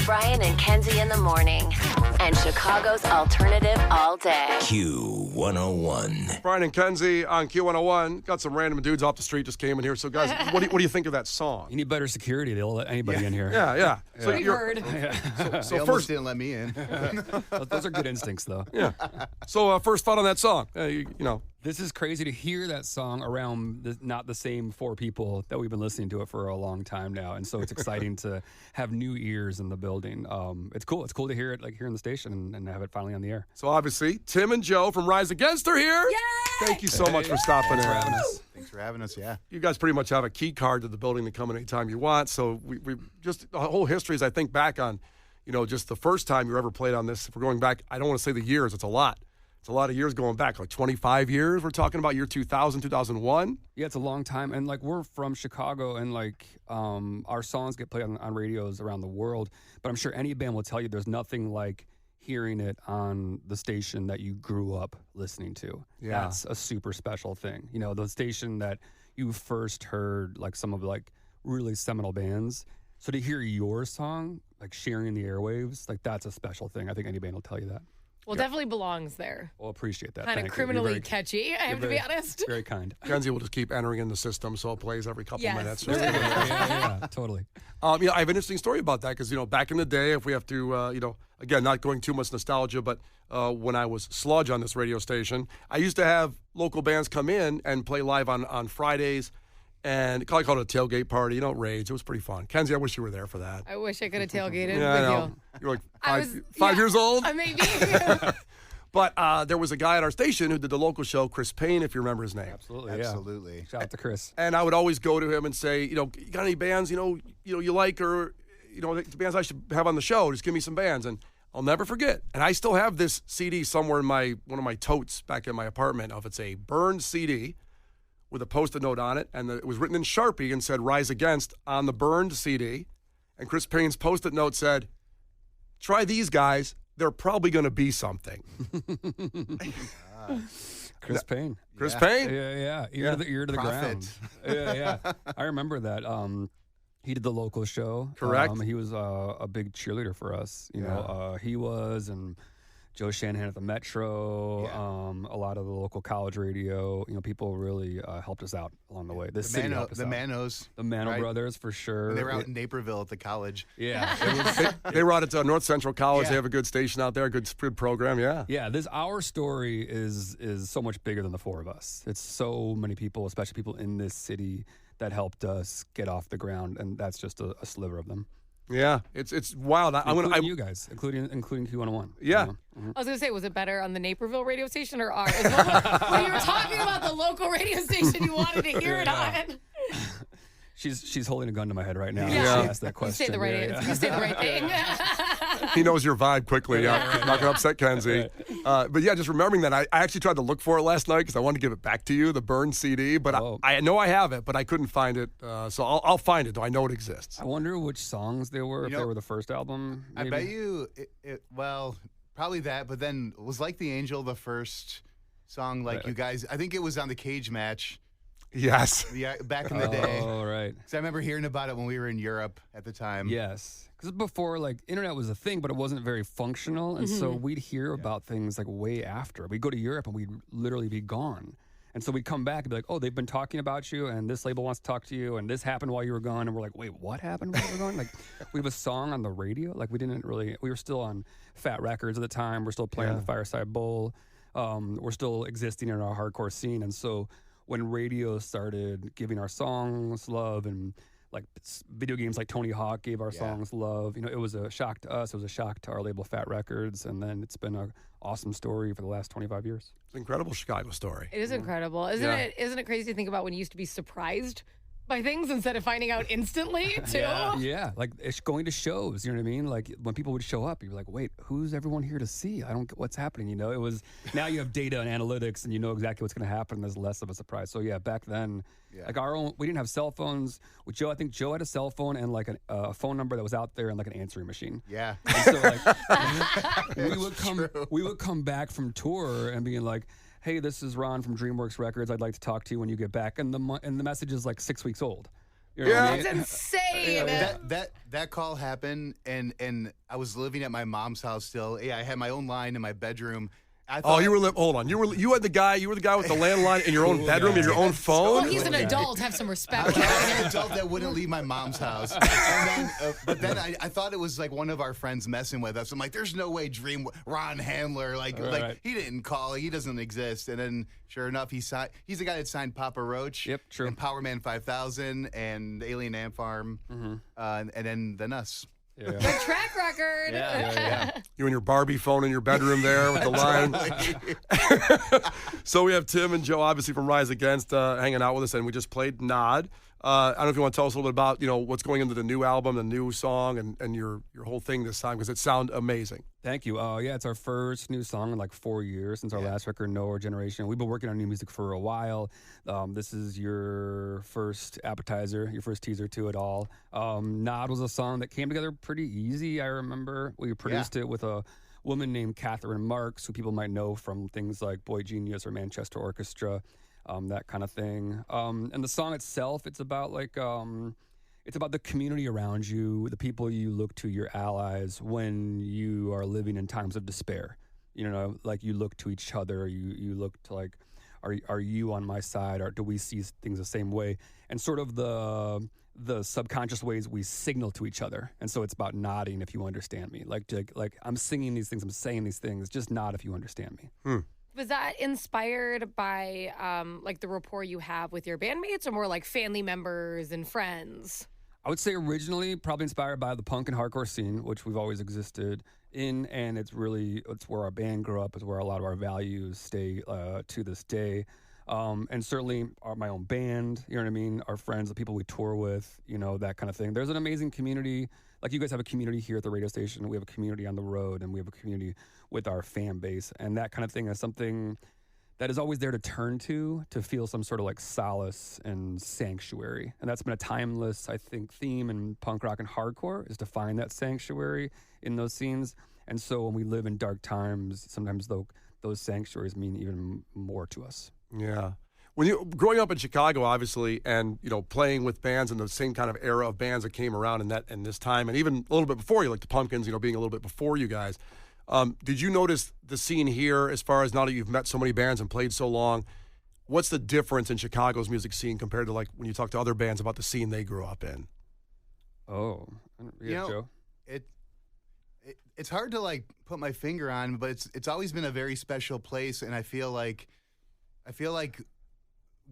Brian and Kenzie in the morning. And Chicago's alternative all day. Q101. Brian and Kenzie on Q101. Got some random dudes off the street just came in here. So, guys, what do you think of that song? You need better security. They'll let anybody in here. Yeah. So we heard. So they almost didn't let me in. Those are good instincts, though. Yeah. So, first thought on that song. You know. This is crazy to hear that song around not the same four people that we've been listening to it for a long time now, and so it's exciting to have new ears in the building. It's cool. It's cool to hear it like here in the station and have it finally on the air. So obviously, Tim and Joe from Rise Against are here. Yay! Thank you so much for stopping in. Thanks for having us, yeah. You guys pretty much have a key card to the building to come in anytime you want. So we just, the whole history is, I think, back on, just the first time you ever played on this. If we're going back, I don't want to say the years, it's a lot. It's a lot of years going back, like 25 years. We're talking about year 2000, 2001. Yeah, it's a long time. And we're from Chicago, and our songs get played on radios around the world. But I'm sure any band will tell you there's nothing like hearing it on the station that you grew up listening to. Yeah. That's a super special thing. The station that you first heard some of really seminal bands. So to hear your song, sharing the airwaves, that's a special thing. I think any band will tell you that. Well, definitely belongs there. Well, appreciate that. Kind of criminally catchy, I have to be honest. Very kind. Kenzie will just keep entering in the system, so it plays every couple minutes. Yeah, totally. I have an interesting story about that because, back in the day, if we have to, again, not going too much nostalgia, but when I was Sludge on this radio station, I used to have local bands come in and play live on Fridays. And I called it a tailgate party, rage. It was pretty fun. Kenzie, I wish you were there for that. I wish I could have tailgated Yeah, I know. with you. You're like five years old? Maybe. But there was a guy at our station who did the local show, Chris Payne, if you remember his name. Absolutely. Yeah. Shout out to Chris. And I would always go to him and say, you got any bands, you like, or, the bands I should have on the show? Just give me some bands. And I'll never forget. And I still have this CD somewhere in one of my totes back in my apartment it's a burned CD with a Post-it note on it, and it was written in Sharpie and said Rise Against on the burned CD. And Chris Payne's Post-it note said, try these guys. They're probably going to be something. Chris Payne. Chris Payne? Yeah. Ear to the ground. Yeah. I remember that. He did the local show. Correct. He was a big cheerleader for us. He was, and Joe Shanahan at the Metro, a lot of the local college radio. People really helped us out along the way. The city helped us out. Manos. The Mano brothers, for sure. When they were out in Naperville at the college. Yeah. They brought it to North Central College. They have a good station out there, good program, Yeah, our story is so much bigger than the four of us. It's so many people, especially people in this city, that helped us get off the ground, and that's just a sliver of them. Yeah, it's wild. Including you guys, including Q101. Yeah. I was going to say, was it better on the Naperville radio station or ours? When you were talking about the local radio station, you wanted to hear it on. She's holding a gun to my head right now. Yeah. She asked that question. You say the right thing. He knows your vibe quickly. Not going to upset Kenzie. But yeah, just remembering that, I actually tried to look for it last night because I wanted to give it back to you, the burned CD. But I know I have it, but I couldn't find it. So I'll find it, though. I know it exists. I wonder which songs they were, if they were the first album. Maybe? I bet you, probably that. But then was Like the Angel the first song, you guys? I think it was on the Cage Match. Yes. Yeah, back in the day. Oh, right. Because I remember hearing about it when we were in Europe at the time. Yes. Because before, internet was a thing, but it wasn't very functional. And so we'd hear about things, way after. We'd go to Europe, and we'd literally be gone. And so we'd come back and be like, oh, they've been talking about you, and this label wants to talk to you, and this happened while you were gone. And we're like, wait, what happened while you were gone? We have a song on the radio. We were still on Fat Records at the time. We're still playing the Fireside Bowl. We're still existing in our hardcore scene. And so when radio started giving our songs love, and video games like Tony Hawk gave our songs love, it was a shock to us. It was a shock to our label, Fat Records, and then it's been an awesome story for the last 25 years. It's an incredible Chicago story. It is incredible. Isn't it crazy to think about when you used to be surprised by things instead of finding out instantly, too? Yeah, it's going to shows, you know what I mean? When people would show up, you'd be like, wait, who's everyone here to see? I don't get what's happening, It was, now you have data and analytics, and you know exactly what's going to happen. There's less of a surprise. So, back then, we didn't have cell phones. With Joe, I think Joe had a cell phone and, a phone number that was out there and, an answering machine. Yeah. And so, we would come back from tour and being like, hey, this is Ron from DreamWorks Records. I'd like to talk to you when you get back. And the message is 6 weeks old. You know what I That's mean? insane. That call happened, and I was living at my mom's house still. Yeah, I had my own line in my bedroom. I thought, hold on. You were the guy with the landline in your own bedroom, in your own phone. Well, he's an adult. Have some respect. I was an adult that wouldn't leave my mom's house. And then, but then I thought it was like one of our friends messing with us. I'm like, there's no way Ron Handler, like he didn't call. He doesn't exist. And then sure enough, he's the guy that signed Papa Roach. Yep, true. And Power Man 5000 and Alien Ant Farm. And then us. Yeah. Good track record. Yeah. You and your Barbie phone in your bedroom there with the line. So we have Tim and Joe, obviously from Rise Against, hanging out with us, and we just played Nod. I don't know if you want to tell us a little bit about what's going into the new album, the new song, and your whole thing this time, because it sounds amazing. Thank you. Yeah, it's our first new song in like 4 years since our last record, No Our Generation. We've been working on new music for a while. This is your first appetizer, your first teaser to it all. Nod was a song that came together pretty easy, I remember. We produced it with a woman named Catherine Marks, who people might know from things like Boy Genius or Manchester Orchestra, that kind of thing. And the song itself, it's about it's about the community around you, the people you look to, your allies, when you are living in times of despair. Like you look to each other, you look to like, are you on my side, or do we see things the same way? And sort of the subconscious ways we signal to each other. And so it's about nodding if you understand me. Like I'm singing these things, I'm saying these things, just nod if you understand me. Was that inspired by like the rapport you have with your bandmates, or more like family members and friends? I would say originally probably inspired by the punk and hardcore scene, which we've always existed in, and it's where our band grew up. It's where a lot of our values stay to this day. And certainly my own band, you know what I mean? Our friends, the people we tour with, that kind of thing. There's an amazing community. Like you guys have a community here at the radio station. We have a community on the road, and we have a community with our fan base. And that kind of thing is something that is always there to turn to feel some sort of like solace and sanctuary. And that's been a timeless, I think, theme in punk rock and hardcore, is to find that sanctuary in those scenes. And so when we live in dark times, sometimes those sanctuaries mean even more to us. Yeah. When you growing up in Chicago, obviously, and playing with bands in the same kind of era of bands that came around in this time, and even a little bit before you, like the Pumpkins, being a little bit before you guys. Did you notice the scene here, as far as now that you've met so many bands and played so long? What's the difference in Chicago's music scene compared to like when you talk to other bands about the scene they grew up in? Oh, yeah, Joe. It's hard to like put my finger on, but it's always been a very special place, and I feel like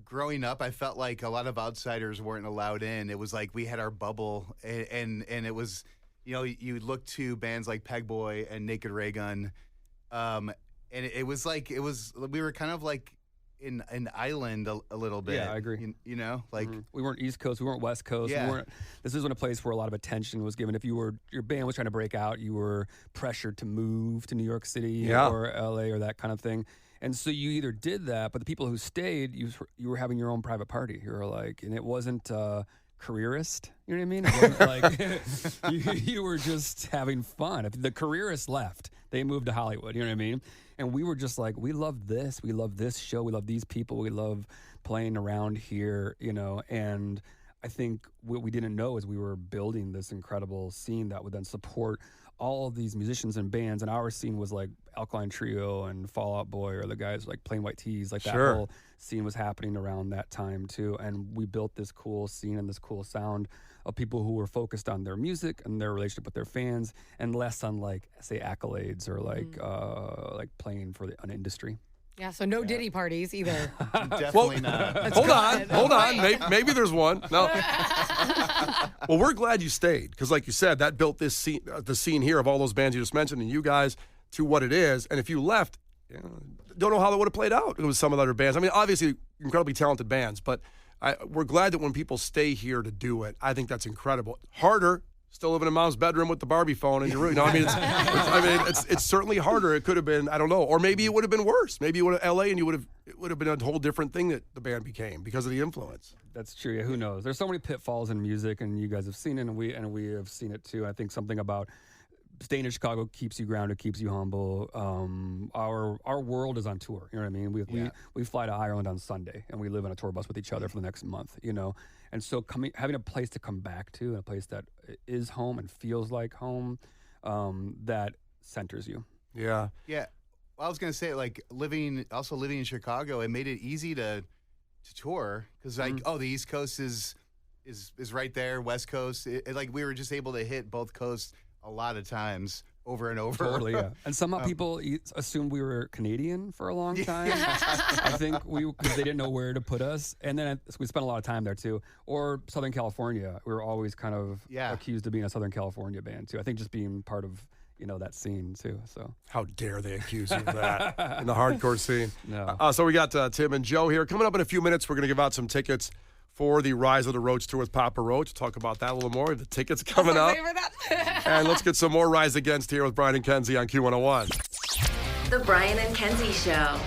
growing up, I felt like a lot of outsiders weren't allowed in. It was like we had our bubble, and it was, you look to bands like Pegboy and Naked Raygun, and it was we were kind of like in an island a little bit. Yeah, I agree. We weren't East Coast, we weren't West Coast. Yeah. This isn't a place where a lot of attention was given. If your band was trying to break out, you were pressured to move to New York City or LA or that kind of thing. And so you either did that, but the people who stayed, you were having your own private party. You were like, and it wasn't careerist. You know what I mean? It wasn't like you were just having fun. If the careerists left, they moved to Hollywood. You know what I mean? And we were just like, we love this. We love this show. We love these people. We love playing around here. And I think what we didn't know is we were building this incredible scene that would then support all of these musicians and bands. And our scene was like Alkaline Trio and Fall Out Boy, or the guys like Plain White T's. Like that whole scene was happening around that time too. And we built this cool scene and this cool sound of people who were focused on their music and their relationship with their fans, and less on like, say, accolades or like playing for an industry. Yeah, so no Diddy parties either. Definitely not. Hold on. Maybe there's one. No. Well, we're glad you stayed, because like you said, that built this scene, the scene here of all those bands you just mentioned and you guys to what it is. And if you left, don't know how that would have played out. It was some of the other bands. I mean, obviously, incredibly talented bands, but we're glad that when people stay here to do it, I think that's incredible. Harder. Still living in mom's bedroom with the Barbie phone in your room. It's certainly harder. It could have been, I don't know, or maybe it would have been worse. Maybe you would have LA and it would have been a whole different thing that the band became because of the influence. That's true. Yeah, who knows? There's so many pitfalls in music, and you guys have seen it, and we have seen it too. I think something about staying in Chicago keeps you grounded, keeps you humble. Our world is on tour. You know what I mean? We fly to Ireland on Sunday, and we live on a tour bus with each other for the next month. You know, and so having a place to come back to, and a place that is home and feels like home, that centers you. Yeah. Yeah. Well, I was gonna say, like, living in Chicago, it made it easy to tour because, like, the East Coast is right there, West Coast. Like, we were just able to hit both coasts a lot of times over and over. Totally, yeah. And somehow people assumed we were Canadian for a long time. I think because they didn't know where to put us. And then we spent a lot of time there too. Or Southern California. We were always kind of accused of being a Southern California band too. I think just being part of, you know, that scene too. So how dare they accuse you of that in the hardcore scene? No. So we got Tim and Joe here. Coming up in a few minutes, we're going to give out some tickets for the Rise of the Roach tour with Papa Roach. Talk about that a little more. The tickets coming up. And let's get some more Rise Against here with Brian and Kenzie on Q101. The Brian and Kenzie Show.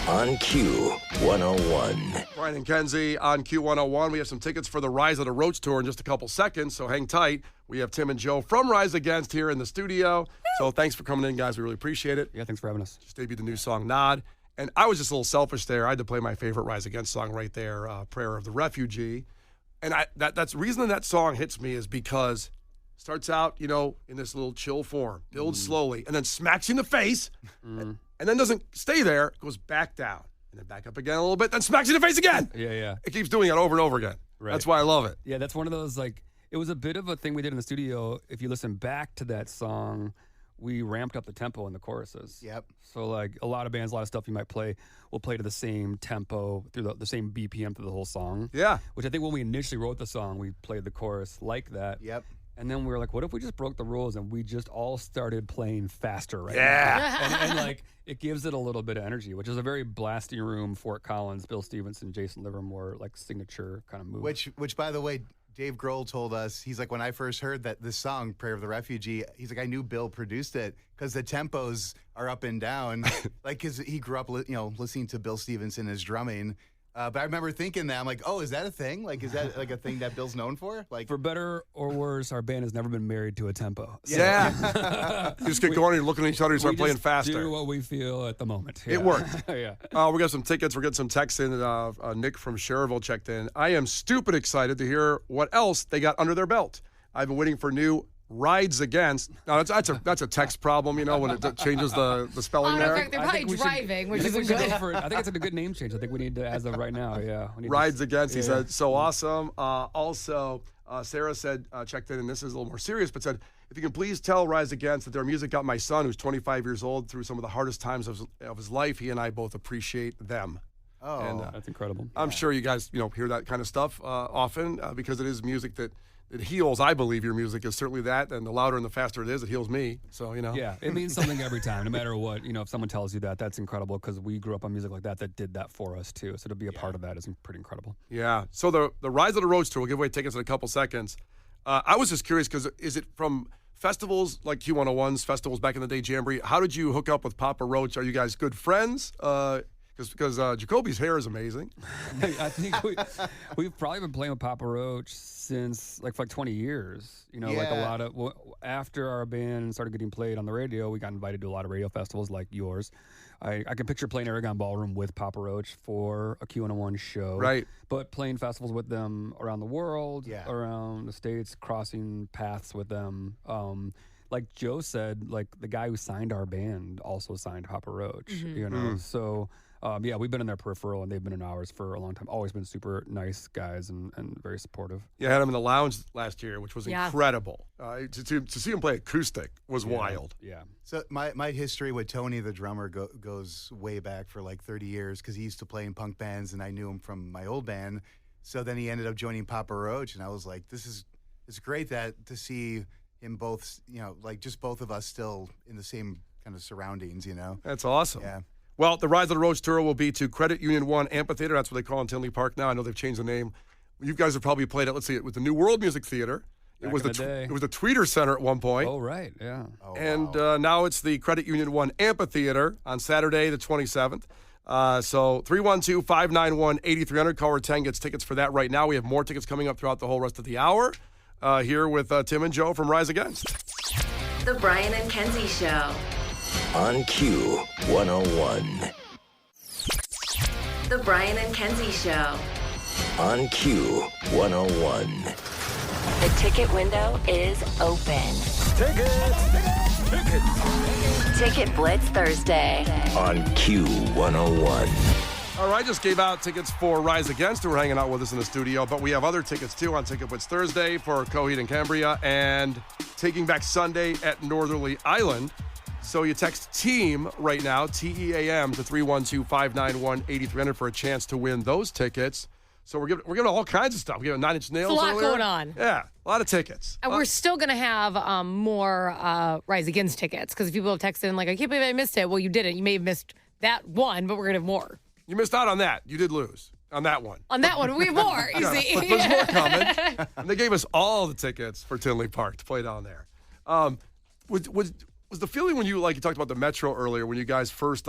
On Q101. Brian and Kenzie on Q101. We have some tickets for the Rise of the Roach tour in just a couple seconds, so hang tight. We have Tim and Joe from Rise Against here in the studio. So thanks for coming in, guys. We really appreciate it. Yeah, thanks for having us. Just debuted the new song, Nod. And I was just a little selfish there. I had to play my favorite Rise Against song right there, Prayer of the Refugee. And that's the reason that song hits me is because it starts out, you know, in this little chill form, builds slowly, and then smacks you in the face, and then doesn't stay there, goes back down, and then back up again a little bit, then smacks you in the face again. Yeah. It keeps doing it over and over again. Right. That's why I love it. Yeah, that's one of those, like, it was a bit of a thing we did in the studio. If you listen back to that song, we ramped up the tempo in the choruses. Yep. So, like, a lot of bands, a lot of stuff you might play, will play to the same tempo, through the same BPM through the whole song. Yeah. Which I think when we initially wrote the song, we played the chorus like that. Yep. And then we were like, what if we just broke the rules and we just all started playing faster right Yeah. now? and like, it gives it a little bit of energy, which is a very Blasting Room, Fort Collins, Bill Stevenson, Jason Livermore, like, signature kind of move. Which, by the way, Dave Grohl told us, he's like, when I first heard that this song, Prayer of the Refugee, he's like, I knew Bill produced it because the tempos are up and down. Like, because he grew up, listening to Bill Stevenson as drumming. But I remember thinking that, I'm like, oh, is that a thing? Like, is that like a thing that Bill's known for? Like, for better or worse, our band has never been married to a tempo. So Yeah. You just get going and you're looking at each other and start playing faster. Do what we feel at the moment. Yeah. It worked. Yeah. We got some tickets. We're getting some texts in. Nick from Cherville checked in. I am stupid excited to hear what else they got under their belt. I've been waiting for new Rides Against. Now, that's a text problem, you know, when it changes the spelling there. They're probably driving, which is good. I think it's a good name change. I think we need to, as of right now, Rides Against, he said, so awesome. Also, Sarah said, checked in, and this is a little more serious, but said, if you can please tell Rise Against that their music got my son, who's 25 years old, through some of the hardest times of his life. He and I both appreciate them. oh, And That's incredible. I'm sure you guys, hear that kind of stuff often because it is music that it heals. I believe your music is certainly that, and the louder and the faster it is, it heals me. So, Yeah, it means something every time, no matter what. If someone tells you that, that's incredible because we grew up on music like that did that for us too. So to be a part of that is pretty incredible. Yeah. So the Rise of the Roach tour, we'll give away tickets in a couple seconds. I was just curious because is it from festivals like Q101's festivals back in the day, Jamboree? How did you hook up with Papa Roach? Are you guys good friends? Because Jacoby's hair is amazing. I think we've probably been playing with Papa Roach since like for 20 years. Like a lot of after our band started getting played on the radio, we got invited to a lot of radio festivals like yours. I can picture playing Aragon Ballroom with Papa Roach for a Q101 show. Right. But playing festivals with them around the world, around the States, crossing paths with them. Like Joe said, like the guy who signed our band also signed Papa Roach, So, we've been in their peripheral and they've been in ours for a long time. Always been super nice guys and very supportive. Yeah, I had him in the lounge last year, which was incredible. To see him play acoustic was wild. Yeah. So my history with Tony, the drummer, goes way back for like 30 years because he used to play in punk bands and I knew him from my old band. So then he ended up joining Papa Roach and I was like, it's great to see him both, like just both of us still in the same kind of surroundings, That's awesome. Yeah. Well, the Rise of the Roach tour will be to Credit Union 1 Amphitheater. That's what they call it in Tinley Park now. I know they've changed the name. You guys have probably played it. Let's see, it was the New World Music Theater. It was the Tweeter Center at one point. Oh, right, yeah. Oh, and wow. Now it's the Credit Union 1 Amphitheater on Saturday, the 27th. So 312-591-8300. Caller 10 gets tickets for that right now. We have more tickets coming up throughout the whole rest of the hour. Here with Tim and Joe from Rise Against. The Brian and Kenzie Show. On Q101. The Brian and Kenzie Show. On Q101. The ticket window is open. Ticket Blitz Thursday. On Q101. All right, just gave out tickets for Rise Against, who are hanging out with us in the studio, but we have other tickets too on Ticket Blitz Thursday for Coheed and Cambria and Taking Back Sunday at Northerly Island. So you text TEAM right now, TEAM, to 312-591-8300 for a chance to win those tickets. So we're giving all kinds of stuff. We're giving 9 Inch Nails. It's a lot earlier. going on. Yeah, a lot of tickets. And we're still going to have more Rise Against tickets because people have texted in like, I can't believe I missed it. Well, you didn't. You may have missed that one, but we're going to have more. You missed out on that. You did lose on that one. On that one, we have more, you see. But there's more coming. And they gave us all the tickets for Tinley Park to play down there. Was the feeling when you talked about the Metro earlier, when you guys first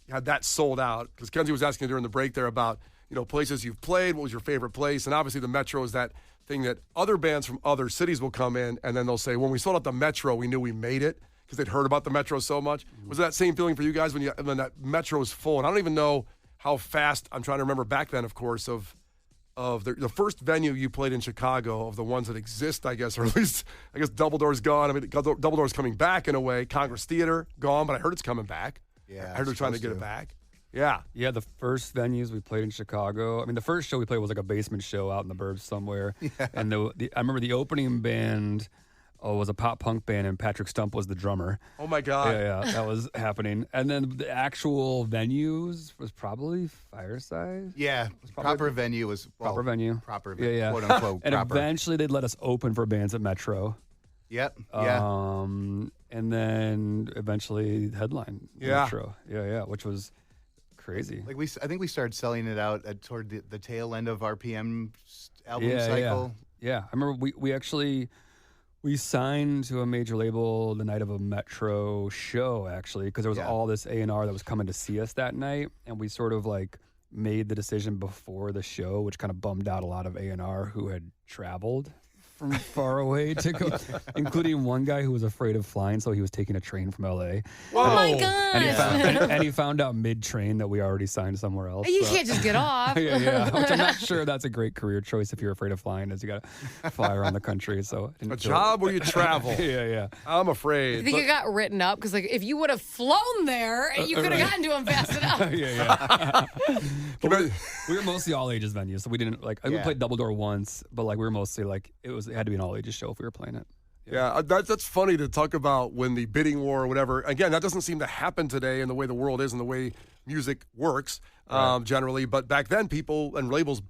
had that sold out? Because Kenzie was asking during the break there about places you've played. What was your favorite place? And obviously the Metro is that thing that other bands from other cities will come in and then they'll say, when we sold out the Metro, we knew we made it because they'd heard about the Metro so much. Was that same feeling for you guys when that Metro was full? And I don't even know how fast, I'm trying to remember back then, of course, of the first venue you played in Chicago, of the ones that exist, I guess, or at least, I guess Double Door's gone. I mean, Double Door's coming back in a way. Congress Theater, gone, but I heard it's coming back. Yeah, I heard they're trying to get it back. Yeah. Yeah, the first venues we played in Chicago. I mean, the first show we played was like a basement show out in the burbs somewhere. Yeah. And I remember the opening band was a pop punk band, and Patrick Stump was the drummer. Oh my God. Yeah, that was happening. And then the actual venues was probably Fireside. Yeah, proper venue was proper venue. Proper, yeah, quote unquote. And proper. eventually they'd let us open for bands at Metro. Yep. Yeah. And then eventually headline Metro. Yeah, which was crazy. I think we started selling it out toward the tail end of RPM album cycle. Yeah. I remember we signed to a major label the night of a Metro show, actually, because there was all this A&R that was coming to see us that night, and we sort of made the decision before the show, which kind of bummed out a lot of A&R who had traveled from far away to go, including one guy who was afraid of flying, so he was taking a train from LA. Whoa. Oh my God! And he found out mid-train that we already signed somewhere else. You can't just get off. Yeah. Which I'm not sure that's a great career choice if you're afraid of flying, as you got to fly around the country. So a job where you travel. Yeah. I'm afright. I think it got written up because if you would have flown there, you could have gotten to him fast enough. Yeah. But we were mostly all ages venues, so we didn't we played Double Door once, but we were mostly it had to be an all ages show if we were playing it. Yeah, that's funny to talk about when the bidding war or whatever. Again, that doesn't seem to happen today in the way the world is and the way music works generally. But back then, people and labels,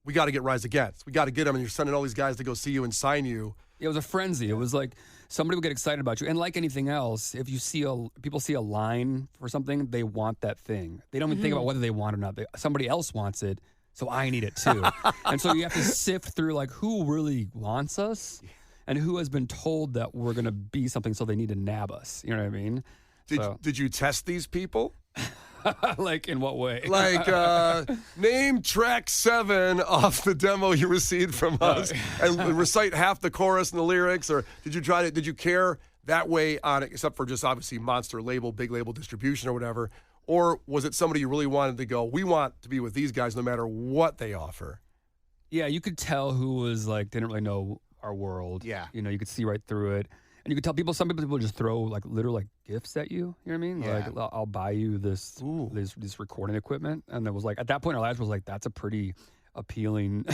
we got to get Rise Against. We got to get them, and you're sending all these guys to go see you and sign you. It was a frenzy. It was like somebody would get excited about you. And like anything else, if you see people see a line for something, they want that thing. They don't even think about whether they want it or not. Somebody else wants it, so I need it too. And so you have to sift through who really wants us and who has been told that we're going to be something, so they need to nab us. You know what I mean? Did you test these people? In what way? Name track 7 off the demo you received from us and recite half the chorus and the lyrics, or did you care that way on it, except for just obviously monster label, big label distribution or whatever? Or was it somebody you really wanted to go, we want to be with these guys no matter what they offer? Yeah, you could tell who was didn't really know our world. Yeah. You could see right through it. And you could tell some people just throw literal gifts at you. You know what I mean? Yeah. I'll buy you this recording equipment. And it was at that point our lives was that's a pretty appealing,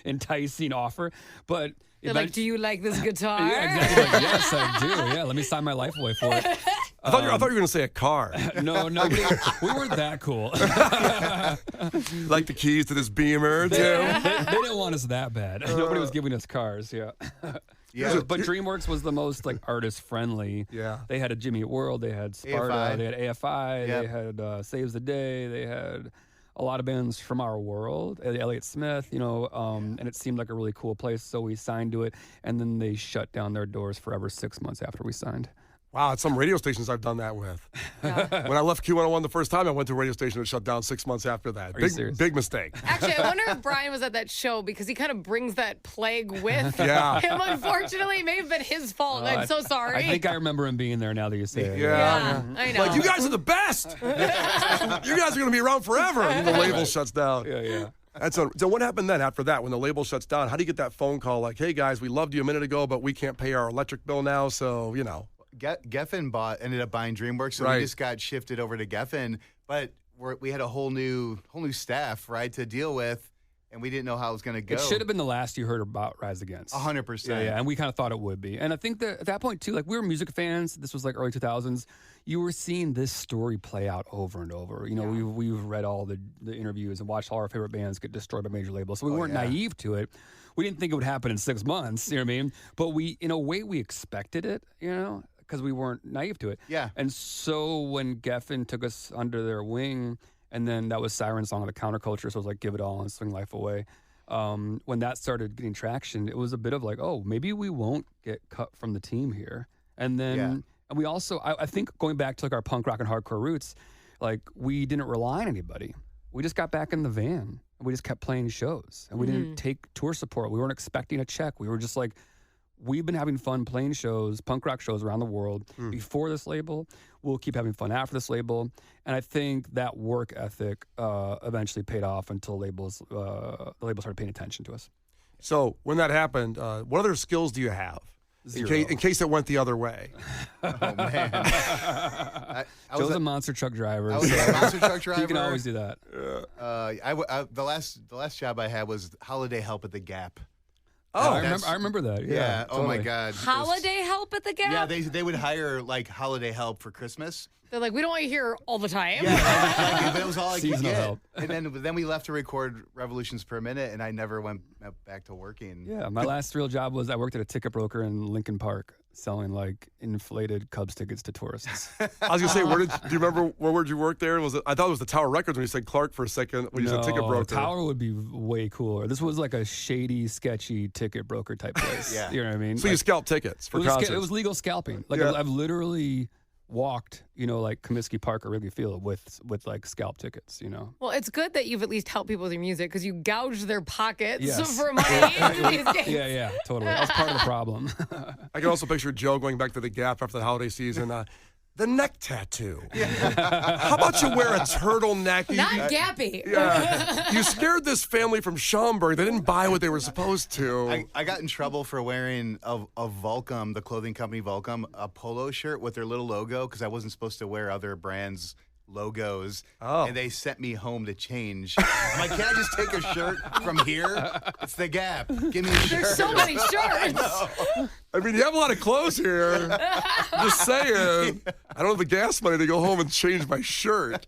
enticing offer. But they're do you like this guitar? Yeah, exactly. Yes, I do. Yeah, let me sign my life away for it. I thought you were going to say a car. No, we weren't that cool. Like the keys to this Beamer, too? They didn't want us that bad. Nobody was giving us cars, yeah. Yeah, but DreamWorks was the most artist friendly. Yeah, they had a Jimmy Eat World, they had Sparta, AFI. They had AFI, Yep. They had Saves the Day, they had a lot of bands from our world, Elliott Smith, and it seemed like a really cool place, so we signed to it, and then they shut down their doors forever 6 months after we signed. Wow, it's some radio stations I've done that with. When I left Q101 the first time, I went to a radio station that shut down 6 months after that. Are you serious? Big mistake. Actually, I wonder if Brian was at that show because he kind of brings that plague with Yeah. him. Unfortunately, it may have been his fault. I'm so sorry. I think I remember him being there now that you say it. Yeah, I know. Like, you guys are the best. You guys are going to be around forever. And the label shuts down. Yeah. And so what happened then after that when the label shuts down? How do you get that phone call like, hey, guys, we loved you a minute ago, but we can't pay our electric bill now, so, you know. Geffen ended up buying DreamWorks, so we just got shifted over to Geffen. But we had a whole new staff, right, to deal with, and we didn't know how it was going to go. It should have been the last you heard about Rise Against. 100%. Yeah, and we kind of thought it would be. And I think that at that point, too, like we were music fans. This was like early 2000s. You were seeing this story play out over and over. You know, we've read all the interviews and watched all our favorite bands get destroyed by major labels. So we weren't naive to it. We didn't think it would happen in 6 months, you know what I mean? But in a way, we expected it, you know, because we weren't naive to it. Yeah. And so when Geffen took us under their wing, and then that was Siren's Song of the Counterculture, so it was like Give It All and Swing Life Away. When that started getting traction, it was a bit of like, oh, maybe we won't get cut from the team here. And then, and we also, I think going back to like our punk rock and hardcore roots, like we didn't rely on anybody. We just got back in the van and we just kept playing shows and we didn't take tour support. We weren't expecting a check. We were just like, we've been having fun playing shows, punk rock shows around the world before this label. We'll keep having fun after this label. And I think that work ethic eventually paid off until the label started paying attention to us. So when that happened, what other skills do you have? In case it went the other way. Oh, man. Joe's a monster truck driver. I was a monster truck driver. You can always do that. The last job I had was holiday help at the Gap. Oh, I remember that. Yeah. Totally. Oh my God. Holiday help at the Gap? Yeah, they would hire like holiday help for Christmas. They're like, we don't want you here all the time. Yeah, that was all I could Seasonal get. help. And then we left to record Revolutions Per Minute, and I never went back to working. Yeah, my last real job was I worked at a ticket broker in Lincoln Park selling like inflated Cubs tickets to tourists. I was gonna say, do you remember where did you work there? I thought it was the Tower Records when you said Clark for a second when you said ticket broker. Tower would be way cooler. This was like a shady, sketchy ticket broker type place. Yeah. You know what I mean? So you scalp tickets for concerts. It was legal scalping. Like I've literally walked, like Comiskey Park or Wrigley Field with like scalp tickets, Well, it's good that you've at least helped people with your music because you gouge their pockets Yes. for money these days. Yeah, totally. That's part of the problem. I can also picture Joe going back to the Gap after the holiday season. The neck tattoo. How about you wear a turtleneck? Not gappy. Yeah. You scared this family from Schaumburg. They didn't buy what they were supposed to. I got in trouble for wearing a Volcom, the clothing company Volcom, a polo shirt with their little logo because I wasn't supposed to wear other brands' logos. Oh. And they sent me home to change. I'm like, can I just take a shirt from here? It's the Gap. Give me a shirt. There's so many shirts. I mean, you have a lot of clothes here. Just saying. I don't have the gas money to go home and change my shirt.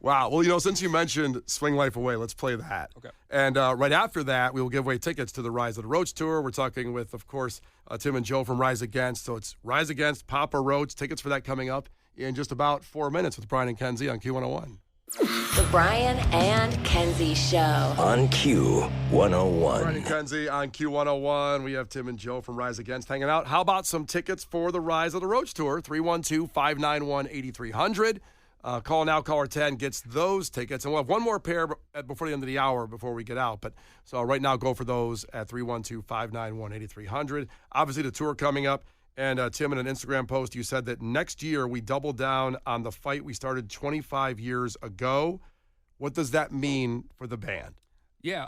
Wow. Well, since you mentioned Swing Life Away, let's play that. Okay. And right after that, we will give away tickets to the Rise of the Roach tour. We're talking with, of course, Tim and Joe from Rise Against. So it's Rise Against, Papa Roach. Tickets for that coming up in just about 4 minutes with Brian and Kenzie on Q101. The Brian and Kenzie Show. On Q101. Brian and Kenzie on Q101. We have Tim and Joe from Rise Against hanging out. How about some tickets for the Rise of the Roach tour? 312-591-8300. Call now, caller 10 gets those tickets. And we'll have one more pair before the end of the hour before we get out. But so right now, go for those at 312-591-8300. Obviously, the tour coming up. And Tim, in an Instagram post, you said that next year we double down on the fight we started 25 years ago. What does that mean for the band? Yeah,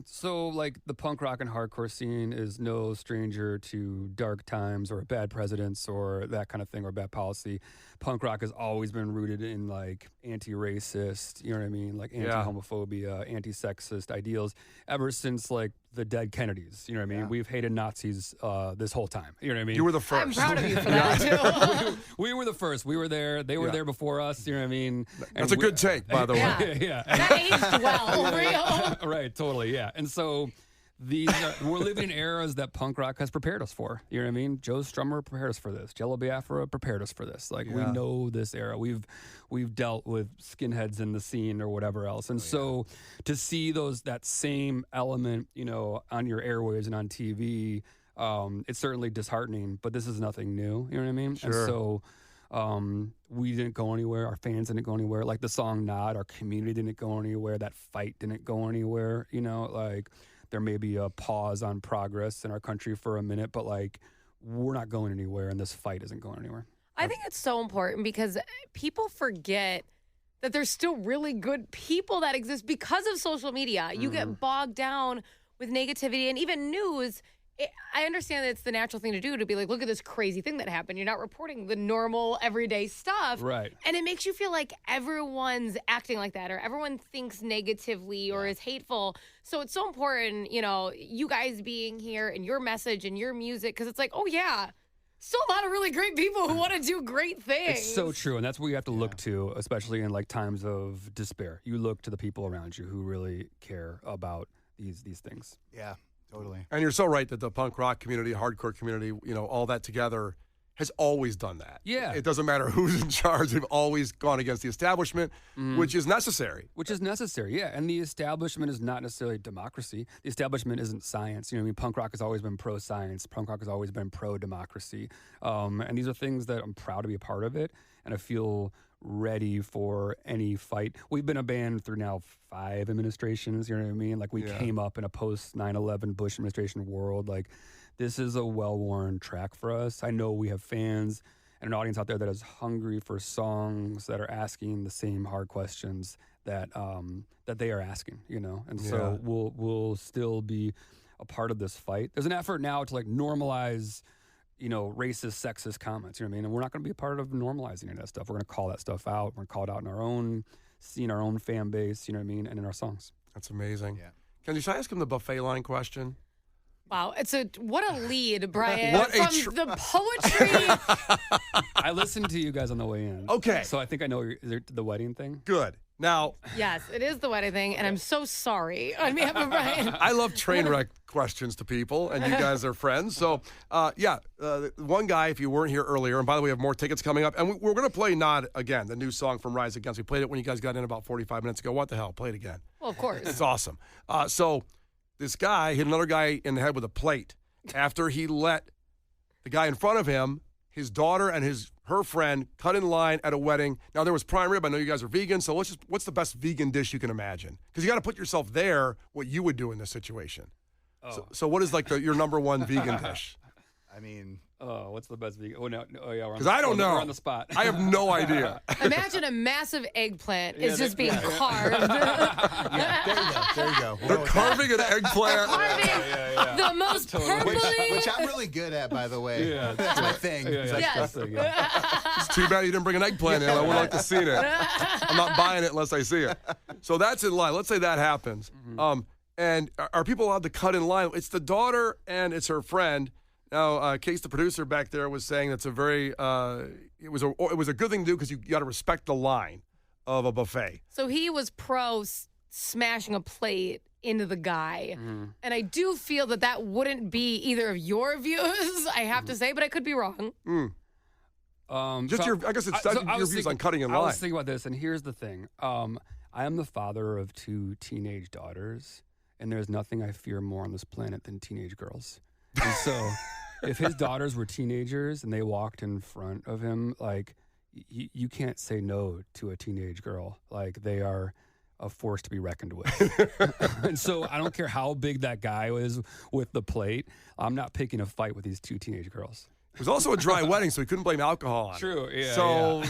so like the punk rock and hardcore scene is no stranger to dark times or bad presidents or that kind of thing or bad policy. Punk rock has always been rooted in like anti-racist, you know what I mean? Like anti-homophobia, anti-sexist ideals ever since like the dead Kennedys, you know what I mean? Yeah. We've hated Nazis this whole time, you know what I mean? You were the first. I'm proud of you for that, too. we were the first. We were there. They were there before us, you know what I mean? That's a good take, by the way. Yeah. That aged well, real. Right, totally, yeah. And so we're living in eras that punk rock has prepared us for. You know what I mean? Joe Strummer prepared us for this. Jello Biafra prepared us for this. Like we know this era. We've dealt with skinheads in the scene or whatever else. And so to see that same element, on your airwaves and on TV, it's certainly disheartening, but this is nothing new. You know what I mean? Sure. And so we didn't go anywhere. Our fans didn't go anywhere. Like the song Nod, our community didn't go anywhere. That fight didn't go anywhere. You know, like there may be a pause on progress in our country for a minute, but like we're not going anywhere, and this fight isn't going anywhere. I think it's so important because people forget that there's still really good people that exist because of social media. You get bogged down with negativity and even news. I understand that it's the natural thing to do to be like, look at this crazy thing that happened. You're not reporting the normal everyday stuff. Right. And it makes you feel like everyone's acting like that or everyone thinks negatively or is hateful. So it's so important, you know, you guys being here and your message and your music, because it's like, oh, yeah, still a lot of really great people who want to do great things. It's so true, and that's what you have to look to, especially in like times of despair. You look to the people around you who really care about these things. Yeah, totally. And you're so right that the punk rock community, hardcore community, you know, all that together has always done that. Yeah. It doesn't matter who's in charge. They've always gone against the establishment, which is necessary. Which is necessary, yeah. And the establishment is not necessarily democracy. The establishment isn't science. You know what I mean? Punk rock has always been pro-science. Punk rock has always been pro-democracy. And these are things that I'm proud to be a part of it. And I feel ready for any fight. We've been a band through now 5 administrations, you know what I mean? Like we came up in a post 9/11 Bush administration world. Like this is a well-worn track for us. I know we have fans and an audience out there that is hungry for songs that are asking the same hard questions that that they are asking, you know? And so we'll still be a part of this fight. There's an effort now to like normalize, you know, racist, sexist comments, you know what I mean? And we're not going to be a part of normalizing any of that stuff. We're going to call that stuff out. We're going to call it out in our own scene, our own fan base, you know what I mean? And in our songs. That's amazing. Yeah. Can you ask him the buffet line question? Wow, what a lead, Brian. What a From the poetry. I listened to you guys on the way in. Okay. So I think I know is it the wedding thing? Good. Now, Yes, it is the wedding thing, and I'm so sorry on behalf of Brian. I love train wreck questions to people, and you guys are friends. So, one guy, if you weren't here earlier, and by the way, we have more tickets coming up, and we're going to play Nod again, the new song from Rise Against. We played it when you guys got in about 45 minutes ago. What the hell? Play it again. Well, of course. It's awesome. So this guy hit another guy in the head with a plate after he let the guy in front of him, his daughter and her friend, cut in line at a wedding. Now, there was prime rib. I know you guys are vegan, so what's the best vegan dish you can imagine? Because you got to put yourself there, what you would do in this situation. Oh. So what is like your number one vegan dish? I mean, Oh, what's the best vegan? Oh, no. Oh, yeah. Because I don't know. We're on the spot. I have no idea. Imagine a massive eggplant is just being carved. there you go. They're carving an eggplant. Carving the most purpley. Which I'm really good at, by the way. Yeah, That's my thing. Yes. It's too bad you didn't bring an eggplant in. I would like to see it. I'm not buying it unless I see it. So that's in line. Let's say that happens. And are people allowed to cut in line? It's the daughter and it's her friend. Now, Case, the producer back there, was saying that's a very it was a good thing to do because you got to respect the line of a buffet. So he was pro smashing a plate into the guy. And I do feel that wouldn't be either of your views, I have to say, but I could be wrong. Just I guess it's your views on cutting in line. I was thinking about this, and here's the thing. I am the father of 2 teenage daughters, and there's nothing I fear more on this planet than teenage girls. And so if his daughters were teenagers and they walked in front of him, like, you can't say no to a teenage girl. Like, they are a force to be reckoned with. And so I don't care how big that guy is with the plate. I'm not picking a fight with these 2 teenage girls. It was also a dry wedding, so he couldn't blame alcohol on it. True, yeah. So,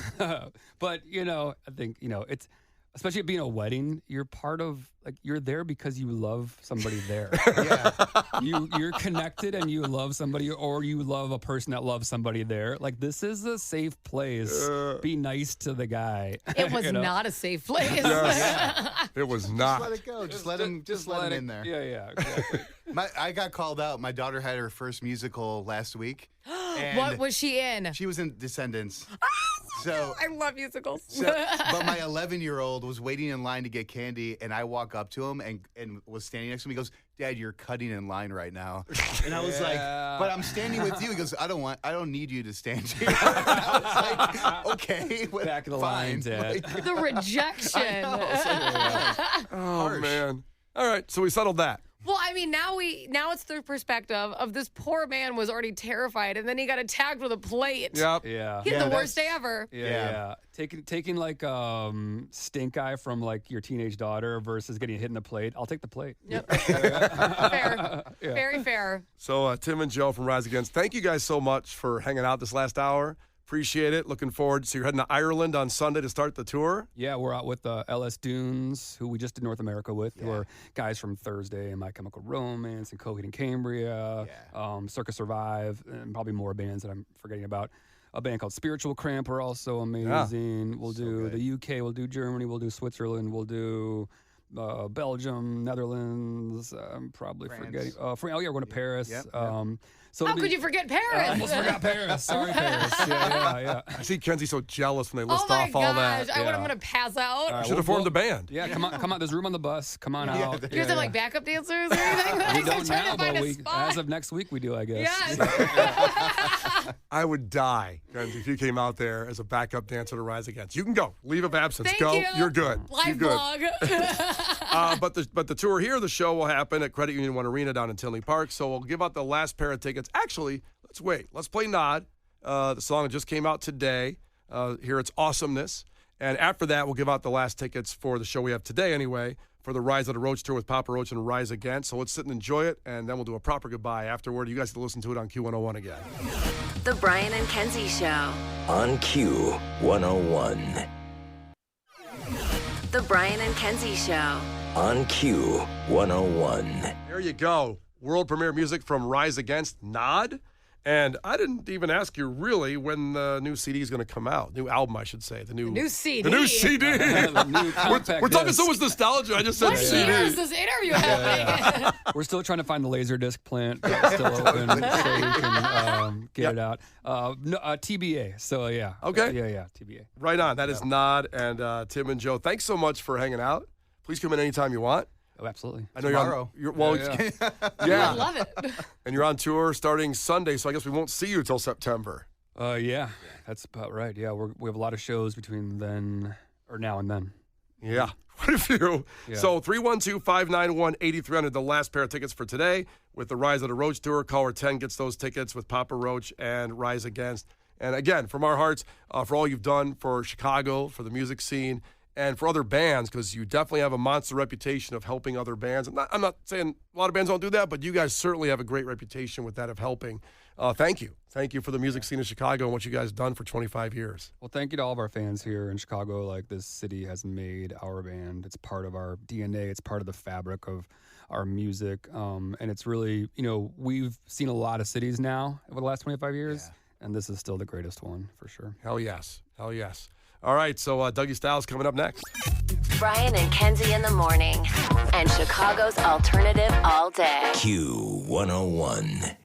but, I think, it's, especially being a wedding, you're part of, like, you're there because you love somebody there. You're connected and you love somebody, or you love a person that loves somebody there. Like, this is a safe place. Be nice to the guy. It was not a safe place. Yes. It was not. Just let it go. Just let him in there. Yeah, exactly. I got called out. My daughter had her first musical last week. And What was she in? she was in Descendants. I love musicals. But my 11-year-old was waiting in line to get candy, and I walk up to him and was standing next to him. He goes, "Dad, you're cutting in line right now." And I was like, "But I'm standing with you." He goes, I don't need you to stand here." I was like, "Okay, Back of the fine." line, Dad. Like, The rejection. Oh, man. All right, so we settled that. Well, I mean, now it's the perspective of this poor man was already terrified, and then he got attacked with a plate. Yep. Yeah. He had the worst day ever. Yeah. Taking like stink eye from like your teenage daughter versus getting hit in the plate. I'll take the plate. Yep. Fair. Yeah. Very fair. So Tim and Joe from Rise Against, thank you guys so much for hanging out this last hour. Appreciate it. Looking forward. So you're heading to Ireland on Sunday to start the tour? Yeah, we're out with LS Dunes, who we just did North America with, who are guys from Thursday and My Chemical Romance and Coheed and Cambria, Circus Survive, and probably more bands that I'm forgetting about. A band called Spiritual Cramp are also amazing. Yeah. We'll do the UK, we'll do Germany, we'll do Switzerland, we'll do Belgium, Netherlands. I'm probably forgetting. We're going to Paris. Yep. How could you forget Paris? I almost forgot Paris. Sorry, Paris. Yeah. I see Kenzie so jealous when they list Oh my off all that. gosh, I'm gonna pass out. All right, Should have formed a band. Yeah, come on. There's room on the bus. Come on out. You guys have like backup dancers or anything? We I'm don't trying now, to find but a spot. as of next week, we do, I guess. Yes. I would die, Kenzie, if you came out there as a backup dancer to Rise Against. You can go. Leave of absence. Thank go. you. You're good. Live You're good. blog. But the tour here, the show will happen at Credit Union One Arena down in Tinley Park. So we'll give out the last pair of tickets. Actually, let's wait. Let's play Nod, the song that just came out today. Here it's Awesomeness. And after that, we'll give out the last tickets for the show we have today anyway, for the Rise of the Roach tour with Papa Roach and Rise Against. So let's sit and enjoy it, and then we'll do a proper goodbye afterward. You guys can listen to it on Q101 again. The Brian and Kenzie Show. On Q101. The Brian and Kenzie Show. On Q101. There you go. World premiere music from Rise Against, Nod. And I didn't even ask you really when the new CD is going to come out. New album, I should say. The new CD. The new CD. The new compact We're talking disc. so much nostalgia. I just said What CD. year is this interview happening? We're still trying to find the Laserdisc plant that's still open so we can get it out. TBA. So, yeah. Okay. Yeah, TBA. Right on. That is Nod and Tim and Joe. Thanks so much for hanging out. Please come in anytime you want. Oh, absolutely. I know Tomorrow. Yeah. Love it. And you're on tour starting Sunday, so I guess we won't see you till September. Yeah, that's about right. Yeah, we have a lot of shows between now and then. Yeah, quite a few. Yeah. So 312-591-8300, the last pair of tickets for today with the Rise of the Roach tour. Caller 10 gets those tickets with Papa Roach and Rise Against. And again, from our hearts, for all you've done for Chicago, for the music scene, and for other bands, because you definitely have a monster reputation of helping other bands. I'm not saying a lot of bands don't do that, but you guys certainly have a great reputation with that of helping. Thank you. Thank you for the music scene in Chicago and what you guys have done for 25 years. Well, thank you to all of our fans here in Chicago. Like, this city has made our band. It's part of our DNA. It's part of the fabric of our music. And it's really, we've seen a lot of cities now over the last 25 years, and this is still the greatest one for sure. Hell yes. Hell yes. All right, so Dougie Styles coming up next. Brian and Kenzie in the morning. And Chicago's alternative all day. Q101.